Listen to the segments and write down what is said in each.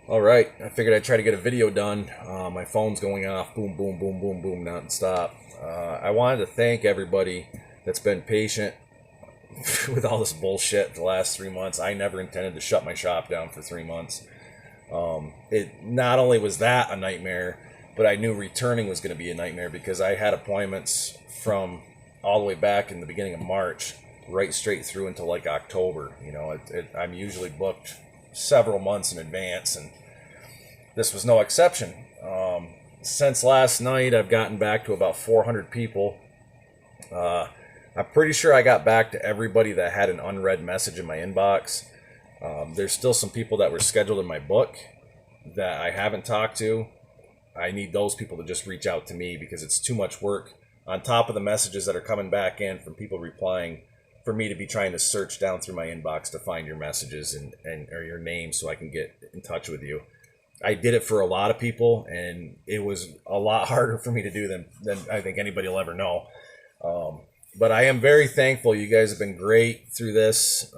All right, I figured I'd try to get a video done. My phone's going off, boom, boom, boom, boom, boom, nonstop. I wanted to thank everybody that's been patient with all this bullshit the last 3 months. I never intended to shut my shop down for 3 months. It not only was that a nightmare, but I knew returning was going to be a nightmare because I had appointments from all the way back in the beginning of March, right straight through until like October. I'm usually booked several months in advance, and this was no exception. Since last night, I've gotten back to about 400 people. Uh, I'm pretty sure I got back to everybody that had an unread message in my inbox. There's still some people that were scheduled in my book that I haven't talked to. I need those people to just reach out to me because it's too much work on top of the messages that are coming back in from people replying for me to be trying to search down through my inbox to find your messages and or your name so I can get in touch with you. I did it for a lot of people, and it was a lot harder for me to do than I think anybody will ever know. But I am very thankful. You guys have been great through this.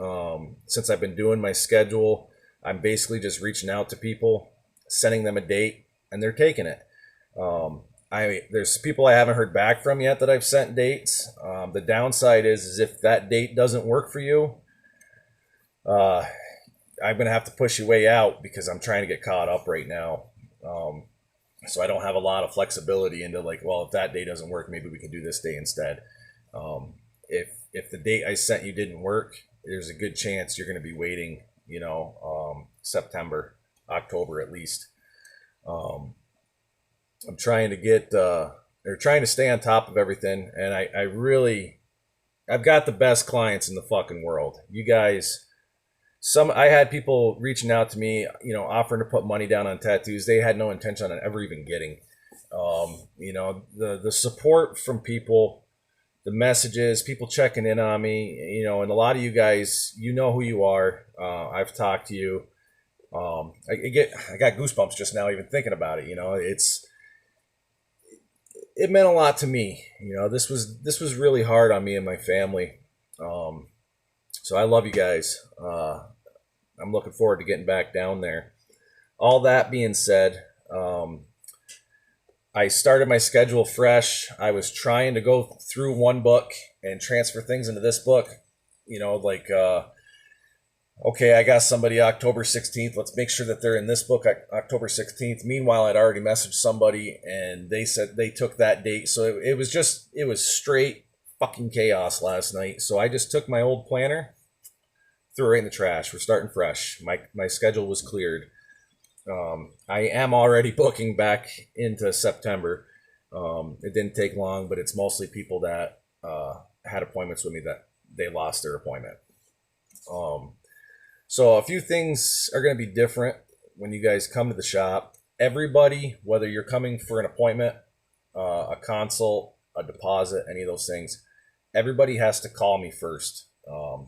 Since I've been doing my schedule, I'm basically just reaching out to people, sending them a date, and they're taking it. There's people I haven't heard back from yet that I've sent dates. The downside is if that date doesn't work for you, uh, I'm gonna have to push you way out because I'm trying to get caught up right now. So I don't have a lot of flexibility into like, well, if that day doesn't work, maybe we can do this day instead. If the date I sent you didn't work, there's a good chance you're gonna be waiting, September, October at least. Um, I'm trying to get or trying to stay on top of everything, and I've got the best clients in the fucking world. You guys, I had people reaching out to me, offering to put money down on tattoos. They had no intention on ever even getting. The support from people, the messages, people checking in on me, and a lot of you guys, you know who you are. I've talked to you. I got goosebumps just now even thinking about it. It meant a lot to me. This was really hard on me and my family. Um, so I love you guys. I'm looking forward to getting back down there. All that being said, I started my schedule fresh. I was trying to go through one book and transfer things into this book. Okay, I got somebody October 16th. Let's make sure that they're in this book October 16th. Meanwhile, I'd already messaged somebody and they said they took that date. So it was straight fucking chaos last night. So I just took my old planner, threw it right in the trash. We're starting fresh. My schedule was cleared. I am already booking back into September. It didn't take long, but it's mostly people that had appointments with me that they lost their appointment. So a few things are going to be different when you guys come to the shop. Everybody, whether you're coming for an appointment, a consult, a deposit, any of those things, everybody has to call me first.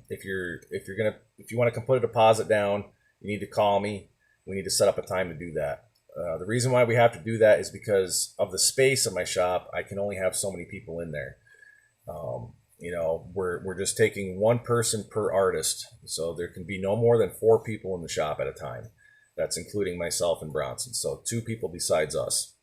If you want to come put a deposit down, you need to call me. We need to set up a time to do that. The reason why we have to do that is because of the space of my shop. I can only have so many people in there. We're just taking one person per artist, so there can be no more than 4 people in the shop at a time. That's including myself and Bronson. So 2 people besides us.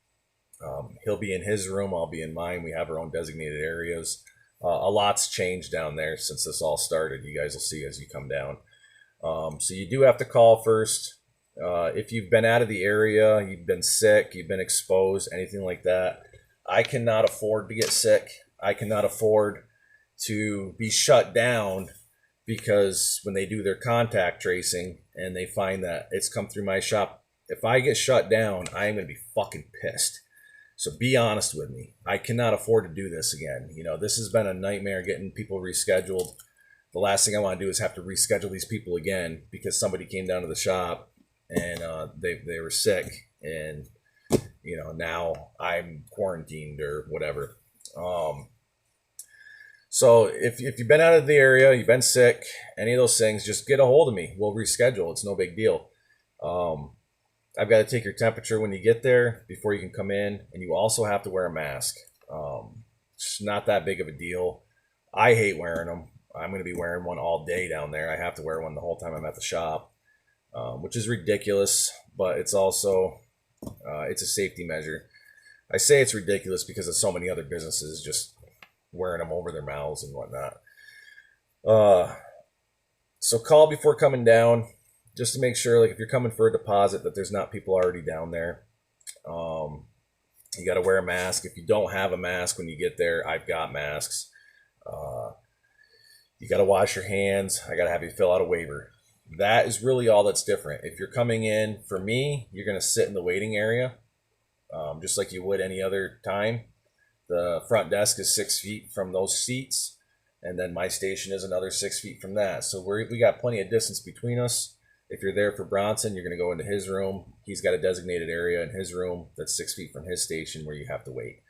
He'll be in his room. I'll be in mine. We have our own designated areas. A lot's changed down there since this all started. You guys will see as you come down. So you do have to call first. If you've been out of the area, you've been sick, you've been exposed, anything like that, I cannot afford to get sick. I cannot afford to be shut down because when they do their contact tracing and they find that it's come through my shop, if I get shut down, I'm going to be fucking pissed. So be honest with me. I cannot afford to do this again. This has been a nightmare getting people rescheduled. The last thing I want to do is have to reschedule these people again because somebody came down to the shop and they were sick, and now I'm quarantined or whatever. So if you've been out of the area, you've been sick, any of those things, just get a hold of me. We'll reschedule. It's no big deal. I've got to take your temperature when you get there before you can come in, and you also have to wear a mask. It's not that big of a deal. I hate wearing them. I'm going to be wearing one all day down there. I have to wear one the whole time I'm at the shop. which is ridiculous, but it's also it's a safety measure. I say it's ridiculous because of so many other businesses just wearing them over their mouths and whatnot. So call before coming down, just to make sure, like if you're coming for a deposit, that there's not people already down there. You got to wear a mask. If you don't have a mask when you get there, I've got masks. You got to wash your hands. I got to have you fill out a waiver. That is really all that's different. If you're coming in, for me, you're going to sit in the waiting area, just like you would any other time. The front desk is 6 feet from those seats, and then my station is another 6 feet from that. So we got plenty of distance between us. If you're there for Bronson, you're going to go into his room. He's got a designated area in his room that's 6 feet from his station where you have to wait.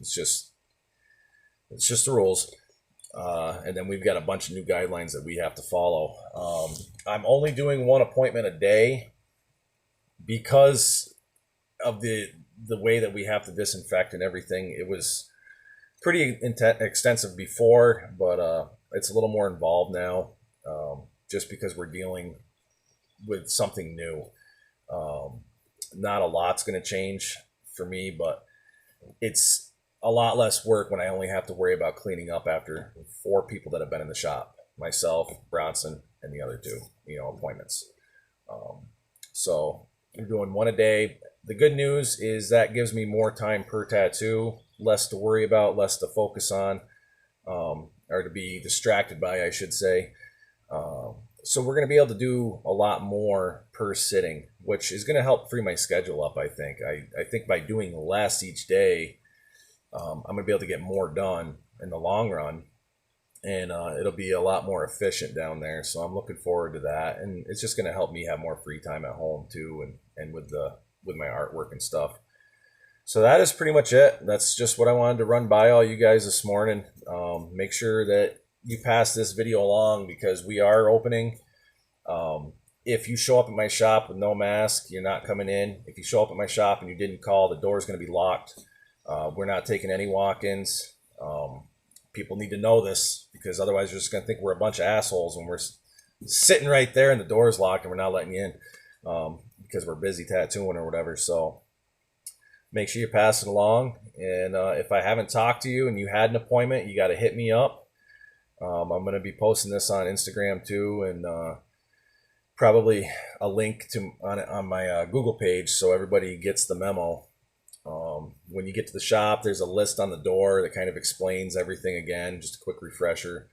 It's just the rules. And then we've got a bunch of new guidelines that we have to follow. I'm only doing one appointment a day because of the way that we have to disinfect and everything. It was pretty extensive before, but it's a little more involved now, just because we're dealing with something new. Not a lot's going to change for me, but it's a lot less work when I only have to worry about cleaning up after 4 people that have been in the shop: myself, Bronson, and the other 2, appointments. So we're doing one a day. The good news is that gives me more time per tattoo, less to worry about, less to focus on, or to be distracted by, I should say. So we're going to be able to do a lot more per sitting, which is going to help free my schedule up, I think. I think by doing less each day, I'm going to be able to get more done in the long run, and it'll be a lot more efficient down there. So I'm looking forward to that, and it's just going to help me have more free time at home too, and with my artwork and stuff. So that is pretty much it. That's just what I wanted to run by all you guys this morning. Make sure that you pass this video along because we are opening. If you show up at my shop with no mask, you're not coming in. If you show up at my shop and you didn't call, the door is going to be locked. We're not taking any walk-ins. People need to know this because otherwise you're just going to think we're a bunch of assholes when we're sitting right there and the door is locked and we're not letting you in because we're busy tattooing or whatever. So make sure you pass it along. And if I haven't talked to you and you had an appointment, you got to hit me up. I'm going to be posting this on Instagram too, and probably a link on my Google page so everybody gets the memo. When you get to the shop, there's a list on the door that kind of explains everything again, just a quick refresher.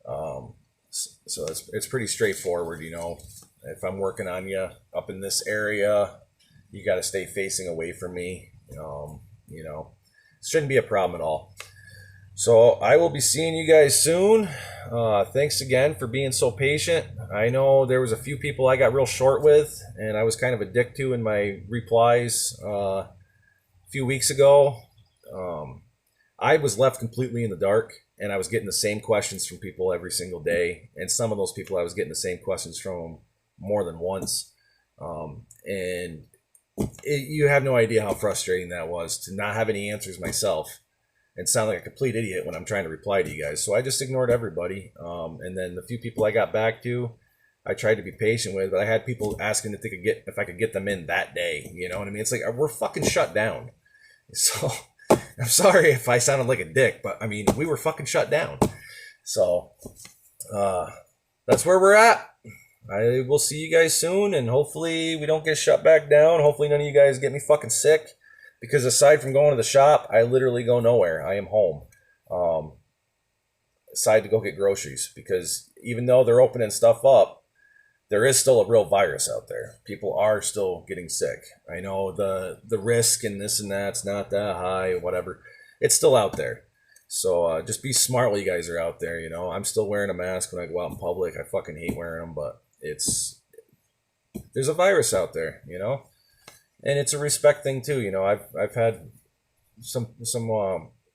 So it's pretty straightforward, If I'm working on you up in this area, you got to stay facing away from me. It shouldn't be a problem at all. So I will be seeing you guys soon. Thanks again for being so patient. I know there was a few people I got real short with, and I was kind of a dick to in my replies a few weeks ago. I was left completely in the dark, and I was getting the same questions from people every single day. And some of those people I was getting the same questions from more than once. You have no idea how frustrating that was to not have any answers myself and sound like a complete idiot when I'm trying to reply to you guys. So I just ignored everybody. And then the few people I got back to, I tried to be patient with, but I had people asking if I could get them in that day. You know what I mean? It's like, we're fucking shut down. So I'm sorry if I sounded like a dick, but I mean, we were fucking shut down. So that's where we're at. I will see you guys soon, and hopefully we don't get shut back down. Hopefully none of you guys get me fucking sick. Because aside from going to the shop, I literally go nowhere. I am home. Aside to go get groceries. Because even though they're opening stuff up, there is still a real virus out there. People are still getting sick. I know the risk and this and that's not that high, whatever. It's still out there. So just be smart while you guys are out there, I'm still wearing a mask when I go out in public. I fucking hate wearing them, but there's a virus out there, And it's a respect thing too, I've had some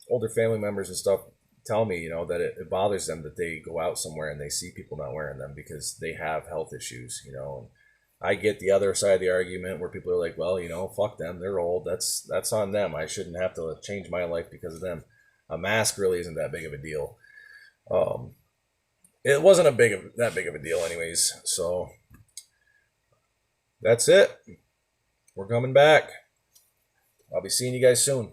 older family members and stuff tell me, that it bothers them that they go out somewhere and they see people not wearing them because they have health issues, And I get the other side of the argument where people are like, well, fuck them, they're old. That's on them. I shouldn't have to change my life because of them. A mask really isn't that big of a deal. It wasn't that big of a deal anyways. So that's it. We're coming back. I'll be seeing you guys soon.